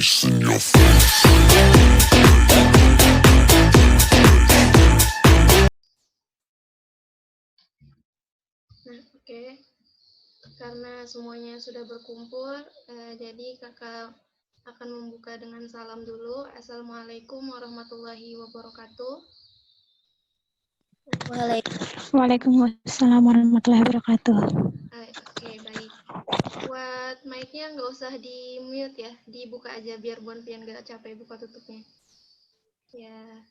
bass in your face. Nah, oke. Karena semuanya sudah berkumpul, jadi kakak akan membuka dengan salam dulu. Assalamualaikum warahmatullahi wabarakatuh. Waalaikumsalam warahmatullahi wabarakatuh. Oke, baik. Buat mic-nya nggak usah di mute ya, dibuka aja biar Bon Pian nggak capek buka tutupnya. Ya,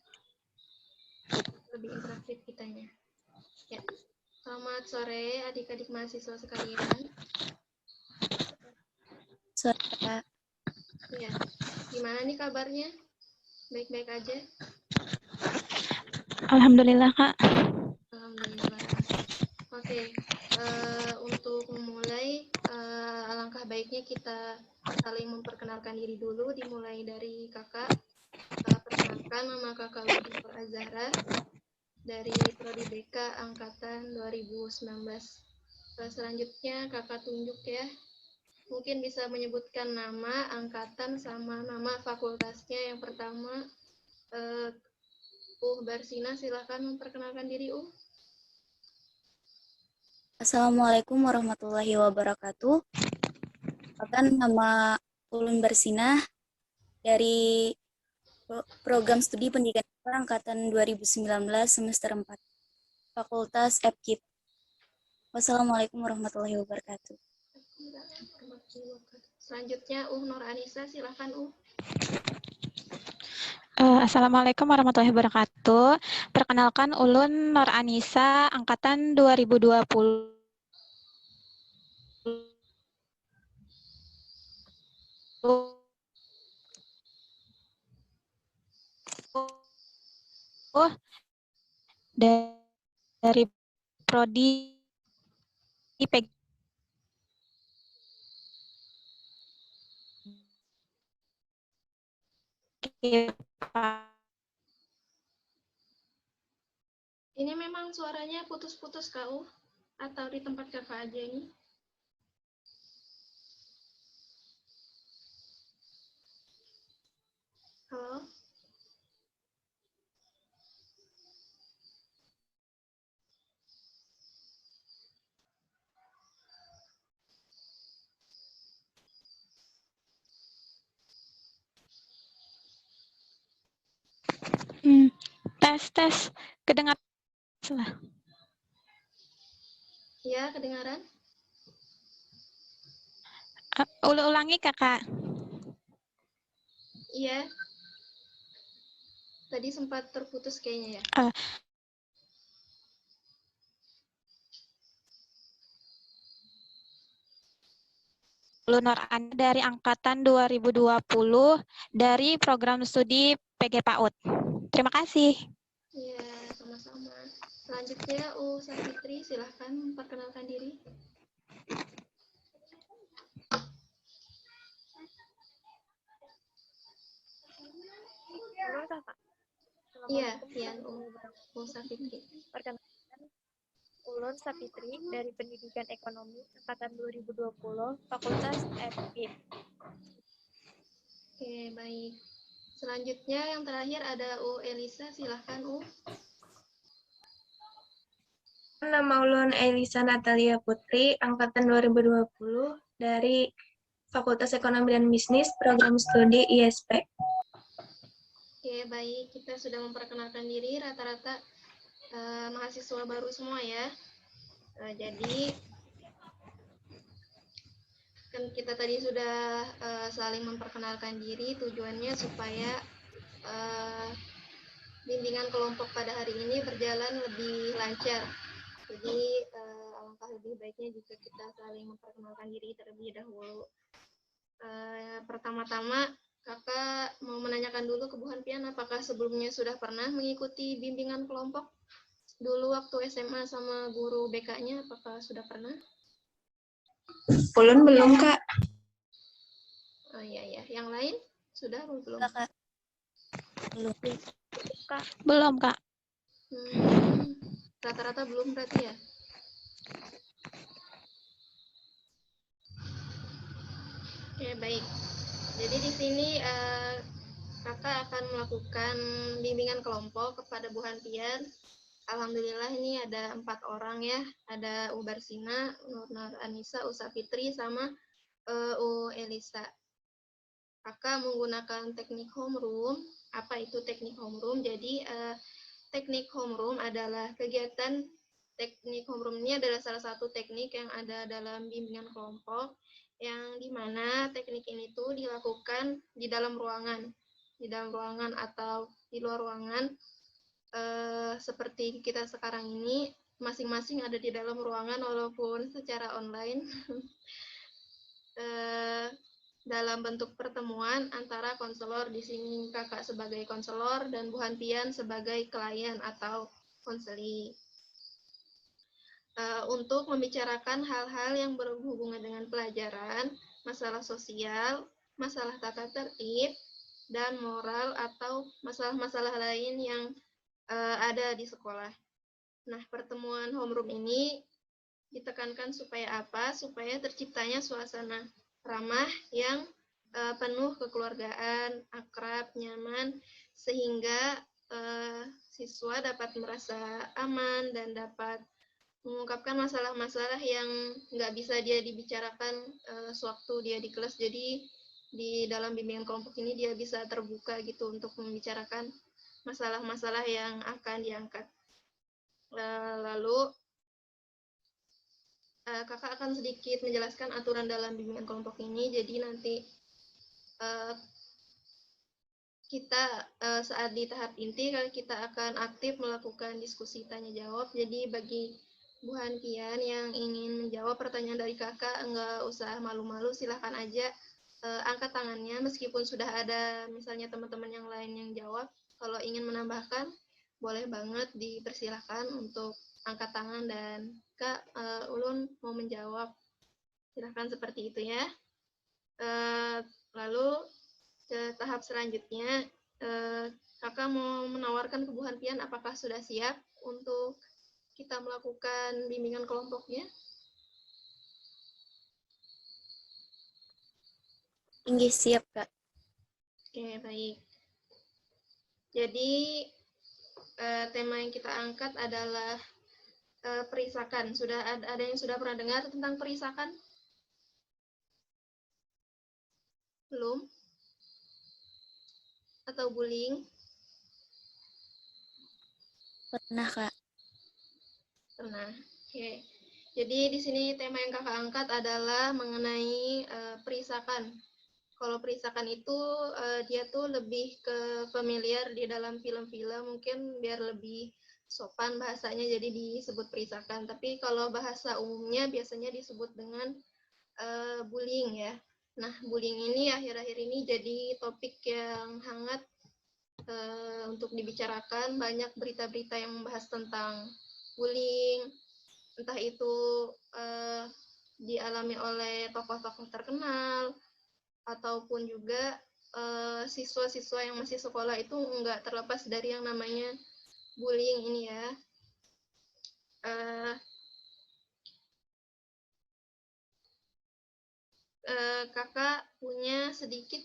lebih interaktif kitanya. Ya. Selamat sore adik-adik mahasiswa sekalian. Sore. Ya, gimana nih kabarnya? Baik-baik aja? Alhamdulillah, Kak. Alhamdulillah. Oke, untuk memulai, alangkah baiknya kita saling memperkenalkan diri dulu, dimulai dari kakak. Perkenalkan, nama kakak Ludipur Azhara dari Prodi BK Angkatan 2019. Selanjutnya kakak tunjuk ya, mungkin bisa menyebutkan nama, angkatan, sama nama fakultasnya. Yang pertama, Barsina, silahkan memperkenalkan diri, Assalamualaikum warahmatullahi wabarakatuh. Akan nama Ulun Barsinah dari Program Studi Pendidikan Angkatan 2019 semester 4, Fakultas FKIP. Wassalamualaikum warahmatullahi wabarakatuh. Selanjutnya Nur Anissa, silahkan Assalamualaikum warahmatullahi wabarakatuh. Perkenalkan Ulun Nur Anissa, angkatan 2020. Dari Prodi IPG. Ini memang suaranya putus-putus kau atau di tempat kakak aja ini? Halo? Tes, kedengaran? Ya, kedengaran? Ulangi, Kakak. Iya. Tadi sempat terputus kayaknya ya. Lunor Anda dari angkatan 2020 dari program studi PG PAUD. Terima kasih. Iya, sama-sama. Selanjutnya Safitri, silahkan memperkenalkan diri. Halo Kakak. Iya, Safitri. Perkenalkan, Ulun Sapitri dari Pendidikan Ekonomi Angkatan 2020, Fakultas FKIP. Oke, baik. Selanjutnya yang terakhir ada Elisa, silahkan Nama Ulun Elisa Natalia Putri, Angkatan 2020 dari Fakultas Ekonomi dan Bisnis, Program Studi ISP. Oke, baik. Kita sudah memperkenalkan diri, rata-rata mahasiswa baru semua ya. Jadi, kan kita tadi sudah saling memperkenalkan diri, tujuannya supaya bimbingan kelompok pada hari ini berjalan lebih lancar. Jadi, alangkah lebih baiknya jika kita saling memperkenalkan diri terlebih dahulu. Pertama-tama, kakak mau menanyakan dulu ke Bu Hanpian, apakah sebelumnya sudah pernah mengikuti bimbingan kelompok dulu waktu SMA sama guru BK-nya, apakah sudah pernah? Ulun belum, Kak. Oh iya, yang lain sudah atau belum? Kak. Belum. Kak. Belum, Kak. Rata-rata belum berarti ya? Oke, baik. Jadi di sini kakak akan melakukan bimbingan kelompok kepada Bu Hantian. Alhamdulillah ini ada 4 orang ya. Ada U Barsina, Nur Anissa, Usa Fitri, sama U Elisa. Kakak menggunakan teknik homeroom. Apa itu teknik homeroom? Jadi teknik homeroom adalah kegiatan. Teknik homeroom ini adalah salah satu teknik yang ada dalam bimbingan kelompok, yang dimana teknik ini tuh dilakukan di dalam ruangan atau di luar ruangan. Seperti kita sekarang ini, masing-masing ada di dalam ruangan walaupun secara online. Dalam bentuk pertemuan antara konselor, di sini kakak sebagai konselor dan Bu Hantian sebagai klien atau konseli. Untuk membicarakan hal-hal yang berhubungan dengan pelajaran, masalah sosial, masalah tata tertib, dan moral atau masalah-masalah lain yang ada di sekolah. Nah, pertemuan homeroom ini ditekankan supaya apa? Supaya terciptanya suasana ramah yang penuh kekeluargaan, akrab, nyaman, sehingga siswa dapat merasa aman dan dapat mengungkapkan masalah-masalah yang nggak bisa dia dibicarakan sewaktu dia di kelas. Jadi di dalam bimbingan kelompok ini dia bisa terbuka gitu untuk membicarakan masalah-masalah yang akan diangkat. Lalu kakak akan sedikit menjelaskan aturan dalam bimbingan kelompok ini. Jadi nanti kita saat di tahap inti kita akan aktif melakukan diskusi tanya jawab. Jadi bagi Bu Hantian yang ingin menjawab pertanyaan dari kakak, nggak usah malu-malu, silahkan aja angkat tangannya meskipun sudah ada misalnya teman-teman yang lain yang jawab. Kalau ingin menambahkan, boleh banget dipersilahkan untuk angkat tangan dan Kak Ulun mau menjawab. Silahkan seperti itu ya. Lalu ke tahap selanjutnya, kakak mau menawarkan ke Bu Hantian apakah sudah siap untuk kita melakukan bimbingan kelompoknya? Inggih, siap, Kak. Oke, baik. Jadi tema yang kita angkat adalah perisakan. Sudah ada yang sudah pernah dengar tentang perisakan? Belum? Atau bullying? Pernah, Kak. Pernah. Oke. Jadi di sini tema yang kakak angkat adalah mengenai perisakan. Kalau perisakan itu dia tuh lebih ke familiar di dalam film-film, mungkin biar lebih sopan bahasanya jadi disebut perisakan. Tapi kalau bahasa umumnya biasanya disebut dengan bullying ya. Nah, bullying ini akhir-akhir ini jadi topik yang hangat untuk dibicarakan. Banyak berita-berita yang membahas tentang bullying, entah itu dialami oleh tokoh-tokoh terkenal, ataupun juga siswa-siswa yang masih sekolah itu nggak terlepas dari yang namanya bullying ini ya. Kakak punya sedikit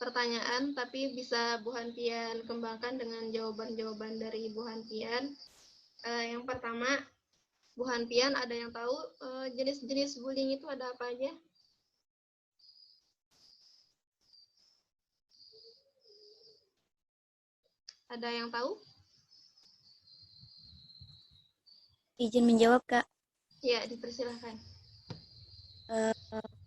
pertanyaan, tapi bisa Bu Hantian kembangkan dengan jawaban-jawaban dari Bu Hantian. Yang pertama, Bu Hantian ada yang tahu jenis-jenis bullying itu ada apa aja? Ada yang tahu? Izin menjawab, Kak. Ya, dipersilahkan.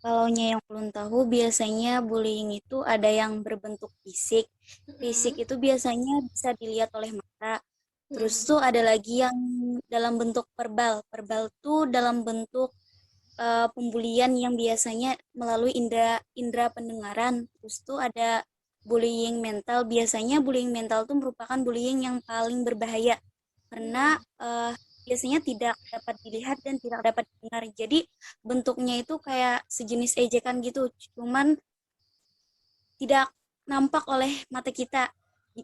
Kalau yang belum tahu, biasanya bullying itu ada yang berbentuk fisik. Fisik itu biasanya bisa dilihat oleh mata. Terus tuh ada lagi yang dalam bentuk verbal. Verbal tuh dalam bentuk pembulian yang biasanya melalui indera pendengaran. Terus tuh ada bullying mental. Biasanya bullying mental tuh merupakan bullying yang paling berbahaya karena biasanya tidak dapat dilihat dan tidak dapat didengar. Jadi bentuknya itu kayak sejenis ejekan gitu, cuman tidak nampak oleh mata kita,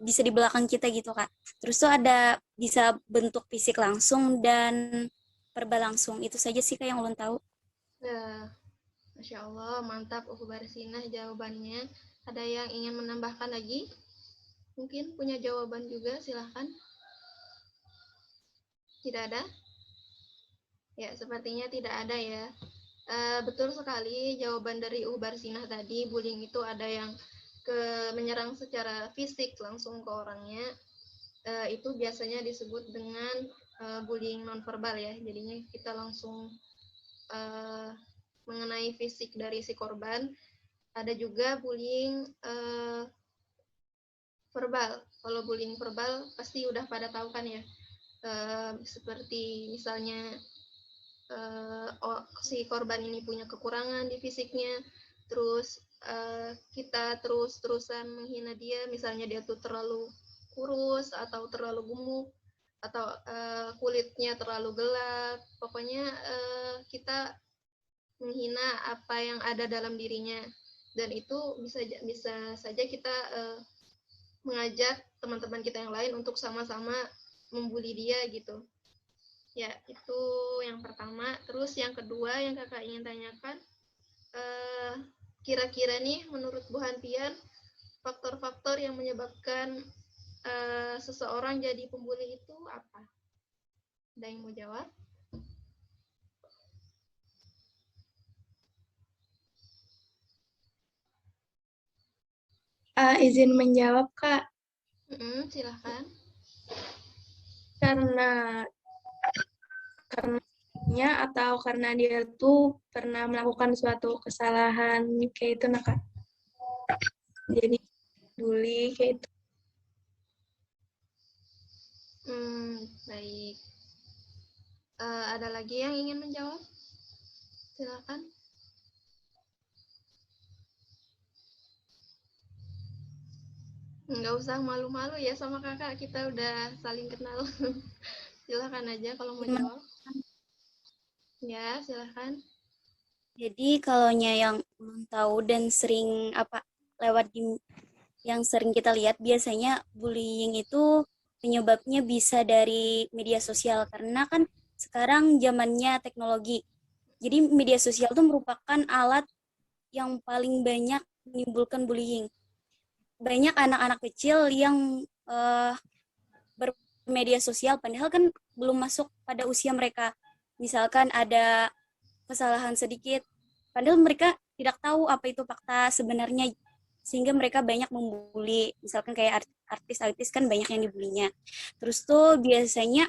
bisa di belakang kita gitu, Kak. Terus tuh ada bisa bentuk fisik langsung dan verbal langsung. Itu saja sih, Kak, yang ulun tahu. Masya Allah, mantap Barsina jawabannya. Ada yang ingin menambahkan lagi? Mungkin punya jawaban juga, silahkan. Tidak ada? Ya, sepertinya tidak ada ya. Betul sekali jawaban dari Barsinah tadi, bullying itu ada yang menyerang secara fisik langsung ke orangnya. Itu biasanya disebut dengan bullying nonverbal ya. Jadinya kita langsung mengenai fisik dari si korban. Ada juga bullying verbal. Kalau bullying verbal pasti udah pada tahu kan ya. Seperti misalnya si korban ini punya kekurangan di fisiknya, terus kita terus-terusan menghina dia, misalnya dia tuh terlalu kurus atau terlalu gemuk atau kulitnya terlalu gelap, pokoknya kita menghina apa yang ada dalam dirinya, dan itu bisa saja kita mengajak teman-teman kita yang lain untuk sama-sama membuli dia gitu. Ya, itu yang pertama. Terus yang kedua yang kakak ingin tanyakan, kira-kira nih menurut Bu Hantian, faktor-faktor yang menyebabkan seseorang jadi pembuli itu apa? Ada yang mau jawab? Izin menjawab, Kak. Silahkan. Karenanya atau karena dia tuh pernah melakukan suatu kesalahan kayak itu, nah Kak. Jadi bully kayak itu. Baik. Ada lagi yang ingin menjawab? Silakan. Nggak usah malu-malu ya sama kakak, kita udah saling kenal. Silakan aja kalau mau jawab. Ya, silakan. Jadi kalau yang belum tahu dan sering lewat yang sering kita lihat, biasanya bullying itu penyebabnya bisa dari media sosial, karena kan sekarang zamannya teknologi. Jadi media sosial itu merupakan alat yang paling banyak menimbulkan bullying. Banyak anak-anak kecil yang bermedia sosial padahal kan belum masuk pada usia mereka. Misalkan ada kesalahan sedikit, padahal mereka tidak tahu apa itu fakta sebenarnya, sehingga mereka banyak membuli. Misalkan kayak artis-artis kan banyak yang dibulinya. Terus tuh biasanya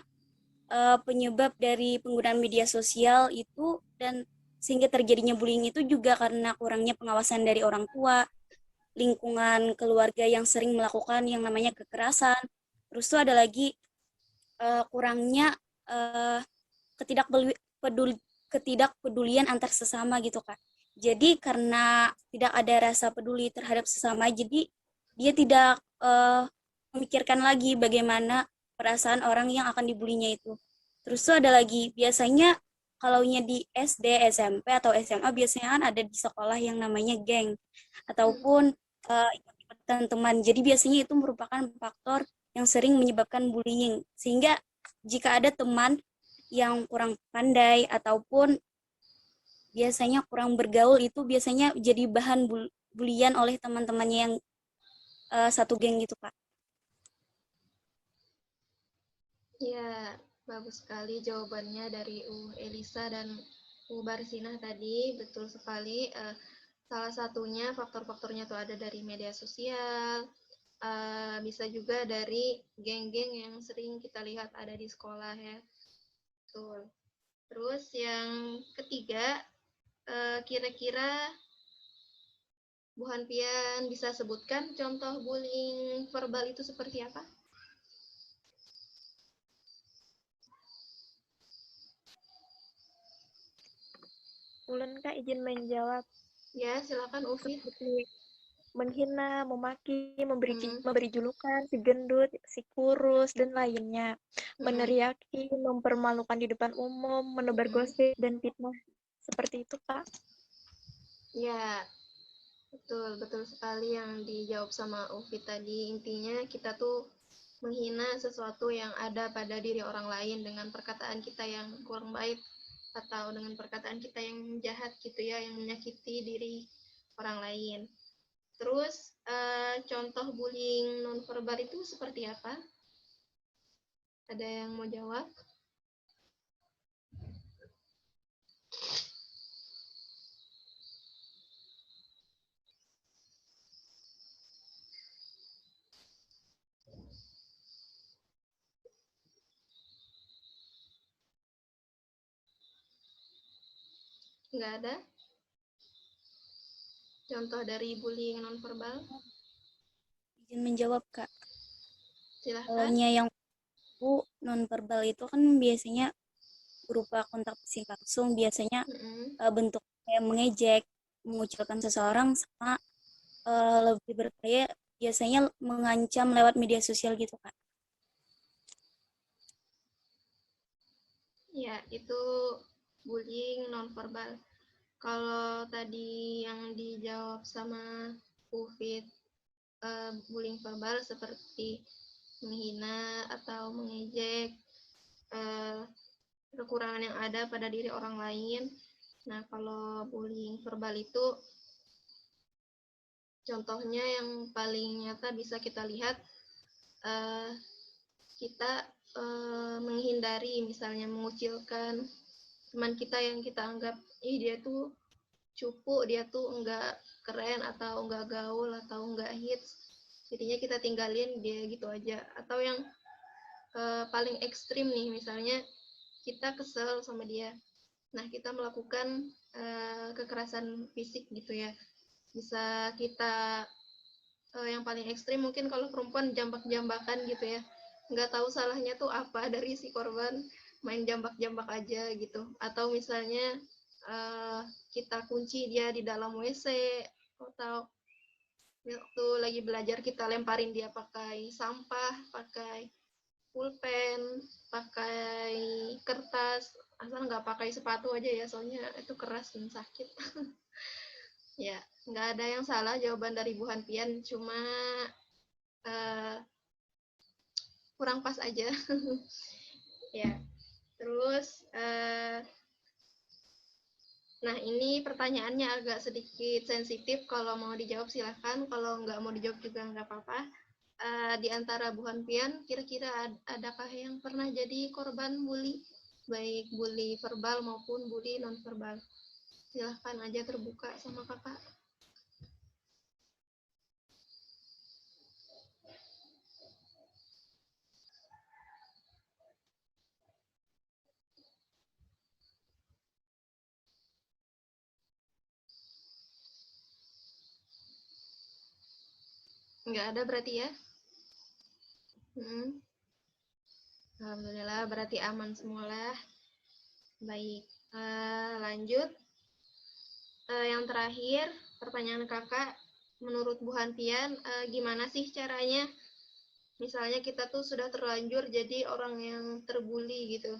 penyebab dari penggunaan media sosial itu dan sehingga terjadinya bullying itu juga karena kurangnya pengawasan dari orang tua, lingkungan keluarga yang sering melakukan yang namanya kekerasan. Terus tuh ada lagi kurangnya ketidakpedulian antar sesama gitu Kak. Jadi karena tidak ada rasa peduli terhadap sesama, jadi dia tidak memikirkan lagi bagaimana perasaan orang yang akan dibulinya itu. Terus tuh ada lagi, biasanya kalaunya di SD, SMP, atau SMA biasanya kan ada di sekolah yang namanya geng ataupun ikatan teman. Jadi biasanya itu merupakan faktor yang sering menyebabkan bullying. Sehingga jika ada teman yang kurang pandai ataupun biasanya kurang bergaul, itu biasanya jadi bahan bulian oleh teman-temannya yang satu geng gitu Kak. Ya, bagus sekali jawabannya dari Elisa dan Barsinah tadi, betul sekali. Salah satunya faktor-faktornya tuh ada dari media sosial, bisa juga dari geng-geng yang sering kita lihat ada di sekolah ya. Betul. Terus yang ketiga, kira-kira Bu Hanpian bisa sebutkan contoh bullying verbal itu seperti apa? Ulun Kak izin menjawab. Ya, silakan Ufi. Seperti menghina, memaki, memberi julukan, si gendut, si kurus, dan lainnya. Meneriaki, mempermalukan di depan umum, menebar gosip, dan fitnah. Seperti itu, Kak. Ya, betul sekali yang dijawab sama Ufi tadi. Intinya kita tuh menghina sesuatu yang ada pada diri orang lain dengan perkataan kita yang kurang baik atau dengan perkataan kita yang jahat gitu ya, yang menyakiti diri orang lain. Terus contoh bullying nonverbal itu seperti apa? Ada yang mau jawab? Nggak ada? Contoh dari bullying nonverbal? Izin menjawab, Kak. Silahkan. Kalau yang nonverbal itu kan biasanya berupa kontak fisik langsung, biasanya bentuk kayak mengejek, mengucilkan seseorang, sama lebih berbahaya biasanya mengancam lewat media sosial gitu, Kak. Ya, itu bullying nonverbal. Kalau tadi yang dijawab sama Ufit, bullying verbal seperti menghina atau mengejek kekurangan yang ada pada diri orang lain. Nah, kalau bullying verbal itu contohnya yang paling nyata bisa kita lihat, kita menghindari, misalnya mengucilkan teman kita yang kita anggap, dia tuh cupu, dia tuh enggak keren, atau enggak gaul, atau enggak hits. Jadinya kita tinggalin dia gitu aja. Atau yang paling ekstrim nih, misalnya kita kesel sama dia. Nah, kita melakukan kekerasan fisik gitu ya. Bisa kita yang paling ekstrim mungkin kalau perempuan jambak-jambakan gitu ya. Nggak tahu salahnya tuh apa dari si korban, main jambak-jambak aja gitu. Atau misalnya kita kunci dia di dalam WC, atau waktu lagi belajar kita lemparin dia pakai sampah, pakai pulpen, pakai kertas, asal nggak pakai sepatu aja ya, soalnya itu keras dan sakit. Ya, nggak ada yang salah jawaban dari Bu Hanpian, cuma kurang pas aja. Ya, terus nah ini pertanyaannya agak sedikit sensitif, kalau mau dijawab silahkan, kalau nggak mau dijawab juga nggak apa-apa. Di antara Bu Hanpian, kira-kira adakah yang pernah jadi korban bully, baik bully verbal maupun bully nonverbal? Silahkan aja, terbuka sama kakak. Nggak ada berarti ya? Alhamdulillah, berarti aman semualah. Baik, lanjut. Yang terakhir, pertanyaan kakak, menurut Bu Hanpian, gimana sih caranya? Misalnya kita tuh sudah terlanjur jadi orang yang terbuli gitu.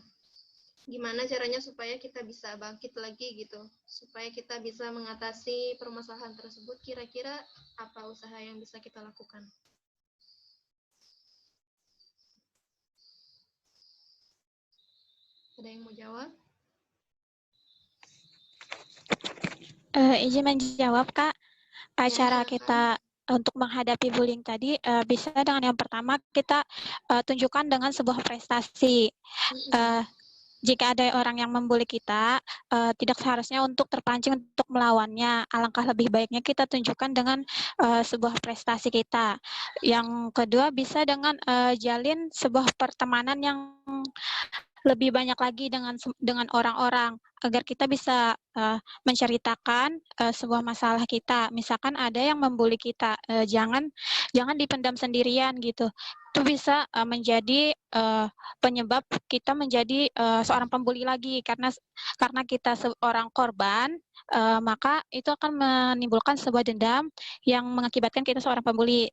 Gimana caranya supaya kita bisa bangkit lagi gitu, supaya kita bisa mengatasi permasalahan tersebut? Kira-kira apa usaha yang bisa kita lakukan? Ada yang mau jawab? Izin menjawab, Kak. Ya, Cara silakan. kita untuk menghadapi bullying tadi bisa dengan yang pertama kita tunjukkan dengan sebuah prestasi. Jika ada orang yang membuli kita, tidak seharusnya untuk terpancing untuk melawannya. Alangkah lebih baiknya kita tunjukkan dengan sebuah prestasi kita. Yang kedua, bisa dengan jalin sebuah pertemanan yang lebih banyak lagi dengan orang-orang, agar kita bisa menceritakan sebuah masalah kita. Misalkan ada yang membuli kita, jangan dipendam sendirian gitu. Itu bisa menjadi penyebab kita menjadi seorang pembuli lagi, karena kita seorang korban, maka itu akan menimbulkan sebuah dendam yang mengakibatkan kita seorang pembuli.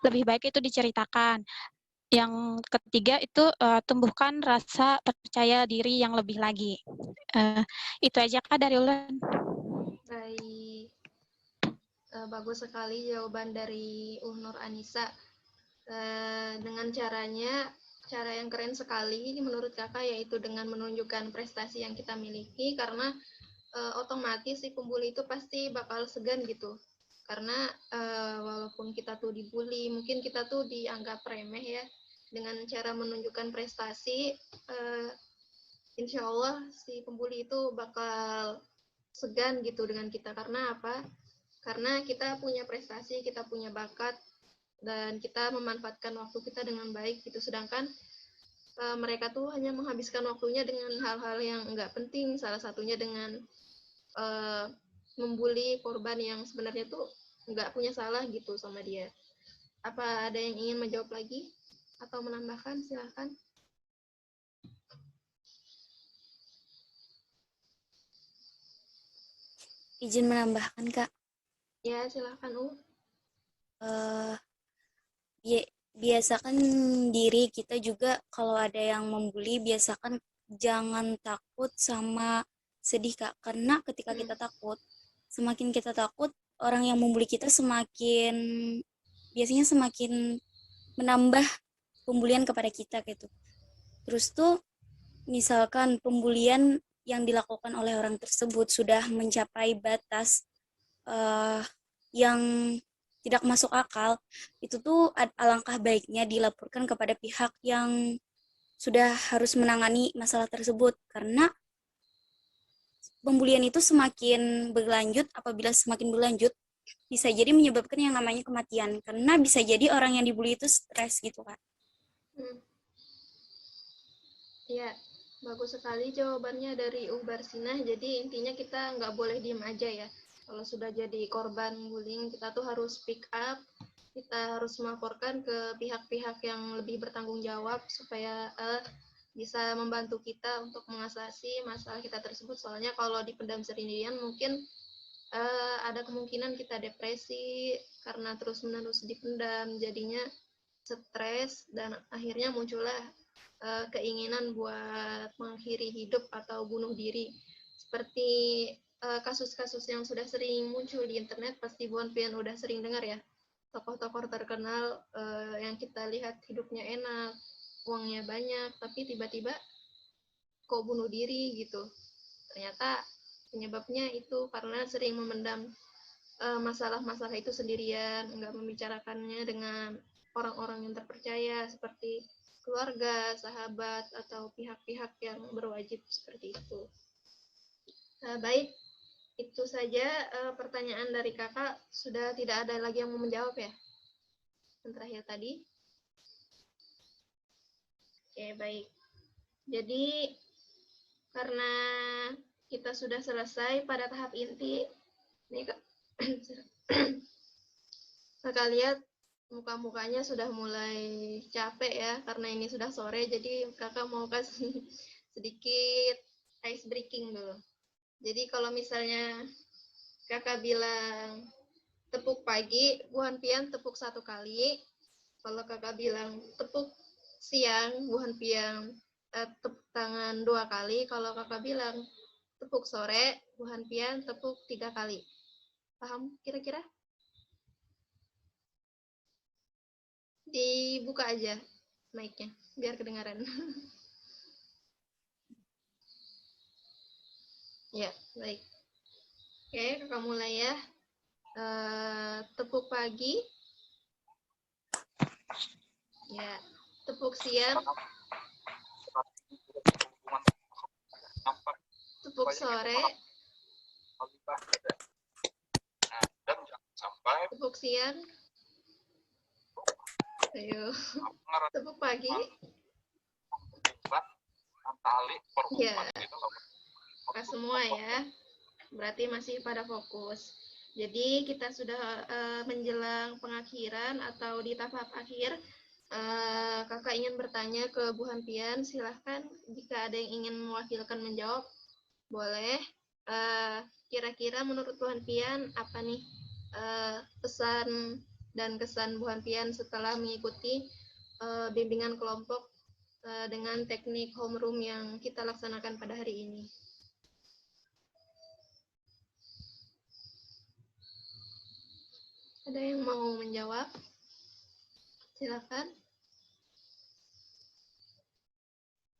Lebih baik itu diceritakan. Yang ketiga itu tumbuhkan rasa percaya diri yang lebih lagi. Itu aja Kak dari Ulun. Baik, bagus sekali jawaban dari Nur Anissa. Dengan cara yang keren sekali menurut kakak, yaitu dengan menunjukkan prestasi yang kita miliki, karena otomatis si pembuli itu pasti bakal segan gitu Karena walaupun kita tuh dibully, mungkin kita tuh dianggap remeh ya, dengan cara menunjukkan prestasi, insya Allah si pembuli itu bakal segan gitu dengan kita. Karena apa? Karena kita punya prestasi, kita punya bakat, dan kita memanfaatkan waktu kita dengan baik gitu. Sedangkan mereka tuh hanya menghabiskan waktunya dengan hal-hal yang enggak penting, salah satunya dengan membuli korban yang sebenarnya tuh enggak punya salah gitu sama dia. Apa ada yang ingin menjawab lagi atau menambahkan? Silahkan. Izin menambahkan, Kak. Ya, silahkan, Eh, biasakan diri kita juga kalau ada yang membuli, biasakan jangan takut sama sedih, Kak. Karena ketika kita takut, semakin kita takut, orang yang membuli kita biasanya semakin menambah pembulian kepada kita gitu. Terus tuh misalkan pembulian yang dilakukan oleh orang tersebut sudah mencapai batas yang tidak masuk akal, itu tuh alangkah baiknya dilaporkan kepada pihak yang sudah harus menangani masalah tersebut. Karena pembulian itu semakin berlanjut, apabila semakin berlanjut, bisa jadi menyebabkan yang namanya kematian. Karena bisa jadi orang yang dibully itu stres gitu, Kak. Ya, bagus sekali jawabannya dari Barsinah. Jadi intinya kita nggak boleh diem aja ya. Kalau sudah jadi korban bullying, kita tuh harus speak up, kita harus melaporkan ke pihak-pihak yang lebih bertanggung jawab supaya bisa membantu kita untuk mengatasi masalah kita tersebut. Soalnya kalau dipendam sendirian mungkin ada kemungkinan kita depresi karena terus-menerus dipendam, jadinya stres dan akhirnya muncullah keinginan buat mengakhiri hidup atau bunuh diri. Seperti kasus-kasus yang sudah sering muncul di internet, pasti Bu Pian udah sering dengar ya. Tokoh-tokoh terkenal yang kita lihat hidupnya enak, uangnya banyak, tapi tiba-tiba kok bunuh diri gitu. Ternyata penyebabnya itu karena sering memendam masalah-masalah itu sendirian, nggak membicarakannya dengan orang-orang yang terpercaya seperti keluarga, sahabat, atau pihak-pihak yang berwajib seperti itu. Baik, itu saja pertanyaan dari kakak. Sudah tidak ada lagi yang mau menjawab ya? Yang terakhir tadi. Oke, baik. Jadi, karena kita sudah selesai pada tahap inti, nih kakak lihat muka-mukanya sudah mulai capek ya, karena ini sudah sore, jadi kakak mau kasih sedikit ice breaking dulu. Jadi kalau misalnya kakak bilang tepuk pagi, Bu Pian tepuk 1 kali. Kalau kakak bilang tepuk siang, Bu Pian tepuk tangan 2 kali. Kalau kakak bilang tepuk sore, Bu Pian tepuk 3 kali. Paham kira-kira? Dibuka aja mic-nya, biar kedengaran. Ya, baik. Oke, kakak mulai ya. Tepuk pagi. Ya, tepuk siang. Tepuk sore. Tepuk siang. Ayo. Tepuk pagi. Ya. Semua ya. Berarti masih pada fokus. Jadi kita sudah menjelang pengakhiran atau di tahap akhir. Kakak ingin bertanya ke Bu Pian, silahkan jika ada yang ingin mewakilkan menjawab, boleh. Kira-kira menurut Bu Pian apa nih pesan dan kesan Bu Pian setelah mengikuti bimbingan kelompok dengan teknik homeroom yang kita laksanakan pada hari ini? Ada yang mau menjawab? Silakan.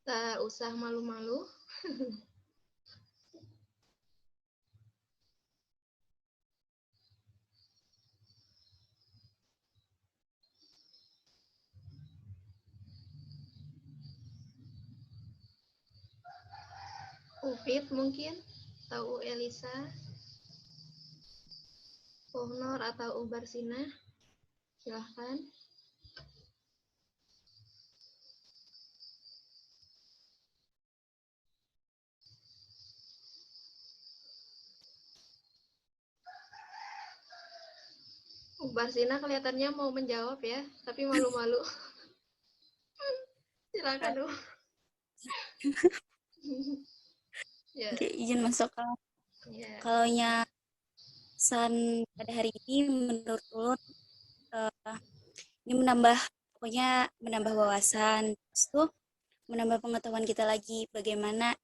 Tak usah malu-malu. Ufit mungkin, atau Elisa, Pohnor atau Ubarsina, silahkan. Ubarsina kelihatannya mau menjawab ya, tapi malu-malu. Silakan, Ya. Oke, izin masuk Ya. kalau pada hari ini menurut Ulun ini pokoknya menambah wawasan, terus tuh menambah pengetahuan kita lagi bagaimana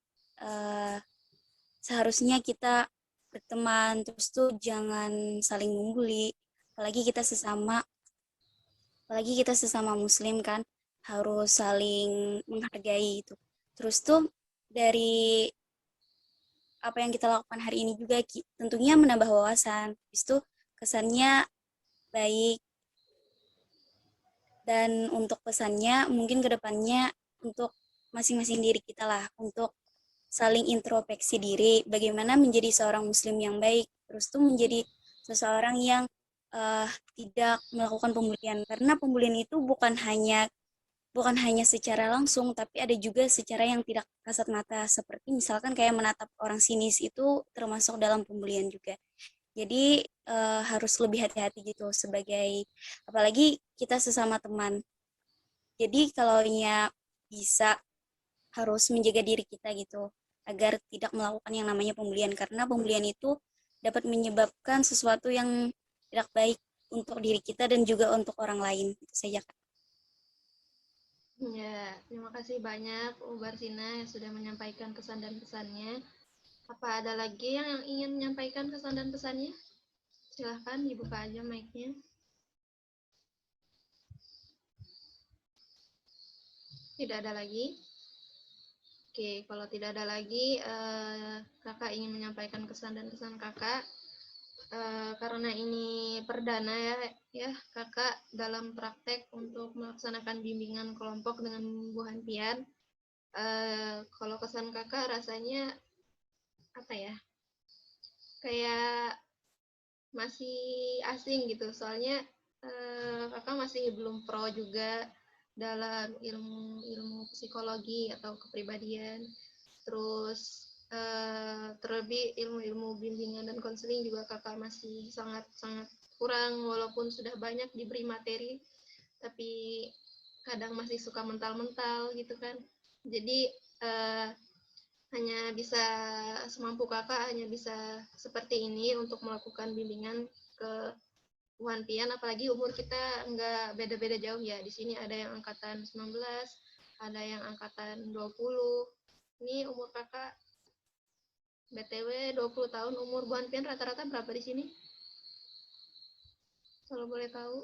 seharusnya kita berteman, terus tuh jangan saling membuli, apalagi kita sesama muslim kan harus saling menghargai itu. Terus tuh dari apa yang kita lakukan hari ini juga tentunya menambah wawasan. Terus tuh kesannya baik. Dan untuk pesannya mungkin kedepannya untuk masing-masing diri kita lah, untuk saling introspeksi diri, bagaimana menjadi seorang muslim yang baik, terus tuh menjadi seseorang yang tidak melakukan pembulian, karena pembulian itu bukan hanya secara langsung, tapi ada juga secara yang tidak kasat mata, seperti misalkan kayak menatap orang sinis itu termasuk dalam pembulian juga. Jadi harus lebih hati-hati gitu apalagi kita sesama teman. Jadi kalau bisa harus menjaga diri kita gitu agar tidak melakukan yang namanya pembulian, karena pembulian itu dapat menyebabkan sesuatu yang tidak baik untuk diri kita dan juga untuk orang lain. Itu saja, Kak. Ya, terima kasih banyak Ubarsina yang sudah menyampaikan kesan dan pesannya. Apa ada lagi yang ingin menyampaikan kesan dan pesannya? Silahkan dibuka aja mic-nya. Tidak ada lagi? Oke, kalau tidak ada lagi, kakak ingin menyampaikan kesan dan pesan kakak. Karena ini perdana ya kakak dalam praktek untuk melaksanakan bimbingan kelompok dengan Bu Hanpian. Kalau kesan kakak rasanya apa ya? Kayak masih asing gitu, soalnya kakak masih belum pro juga dalam ilmu psikologi atau kepribadian. Terus terlebih ilmu-ilmu bimbingan dan konseling juga kakak masih sangat-sangat kurang, walaupun sudah banyak diberi materi, tapi kadang masih suka mental-mental gitu kan. Jadi hanya bisa semampu kakak, hanya bisa seperti ini untuk melakukan bimbingan ke Wan Pian, apalagi umur kita nggak beda-beda jauh ya. Di sini ada yang angkatan 19, ada yang angkatan 20. Ini umur kakak BTW 20 tahun, umur Bu Hanpian rata-rata berapa di sini? Kalau boleh tahu.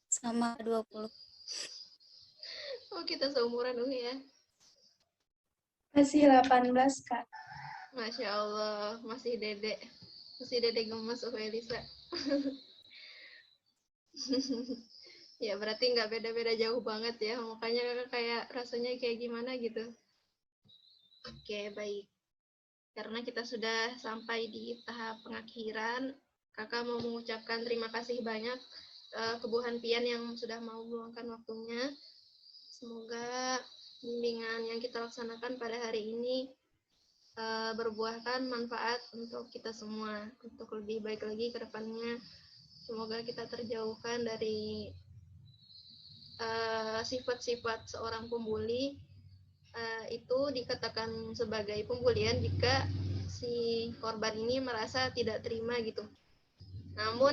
Sama 20. Oh, kita seumuran ya. Masih 18, Kak. Masya Allah, masih dedek. Masih dedek gemes, Elisa. Ya, berarti nggak beda-beda jauh banget ya. Makanya kakak kayak rasanya kayak gimana gitu. Oke, baik. Karena kita sudah sampai di tahap pengakhiran, kakak mau mengucapkan terima kasih banyak ke Bu Hanpian yang sudah mau meluangkan waktunya. Semoga bimbingan yang kita laksanakan pada hari ini berbuahkan manfaat untuk kita semua, untuk lebih baik lagi ke depannya. Semoga kita terjauhkan dari sifat-sifat seorang pembuli. Itu dikatakan sebagai pembulian jika si korban ini merasa tidak terima gitu. Namun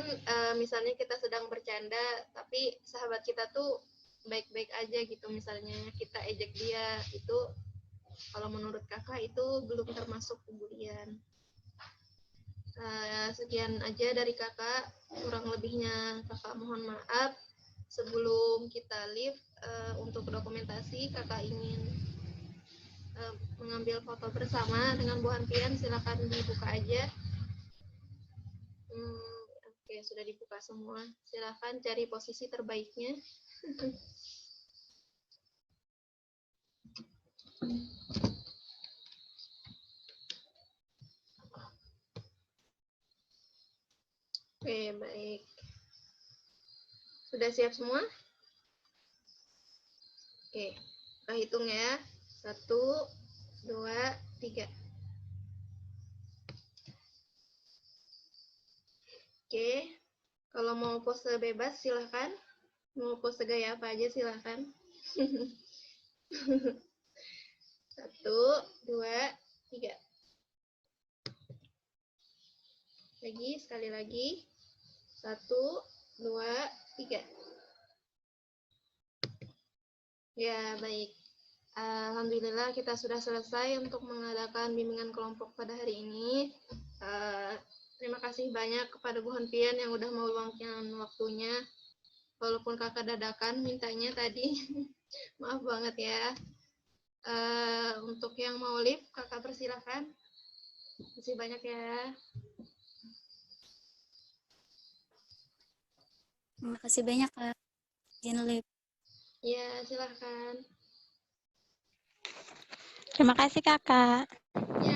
misalnya kita sedang bercanda, tapi sahabat kita tuh baik-baik aja gitu, misalnya kita ejek dia, itu kalau menurut kakak itu belum termasuk pembulian. Sekian aja dari kakak, kurang lebihnya kakak mohon maaf. Sebelum kita leave untuk dokumentasi, kakak ingin mengambil foto bersama dengan Bu Hanpian, silakan dibuka aja. Oke, sudah dibuka semua. Silakan cari posisi terbaiknya. Oke, baik. Sudah siap semua? Oke, kita hitung ya. 1, 2, 3. Oke, kalau mau pose bebas silahkan. Mau pose gaya apa aja silahkan. 1, 2, 3. Lagi, sekali lagi. 1, 2, 3. Ya, baik. Alhamdulillah kita sudah selesai untuk mengadakan bimbingan kelompok pada hari ini. Terima kasih banyak kepada Bu Honpian yang udah mau luangkan waktunya. Walaupun kakak dadakan mintanya tadi. Maaf banget ya. Untuk yang mau live, kakak persilahkan. Terima kasih banyak ya. Terima kasih banyak, Kak. Izin live. Ya, silahkan. Terima kasih, Kakak. Ya,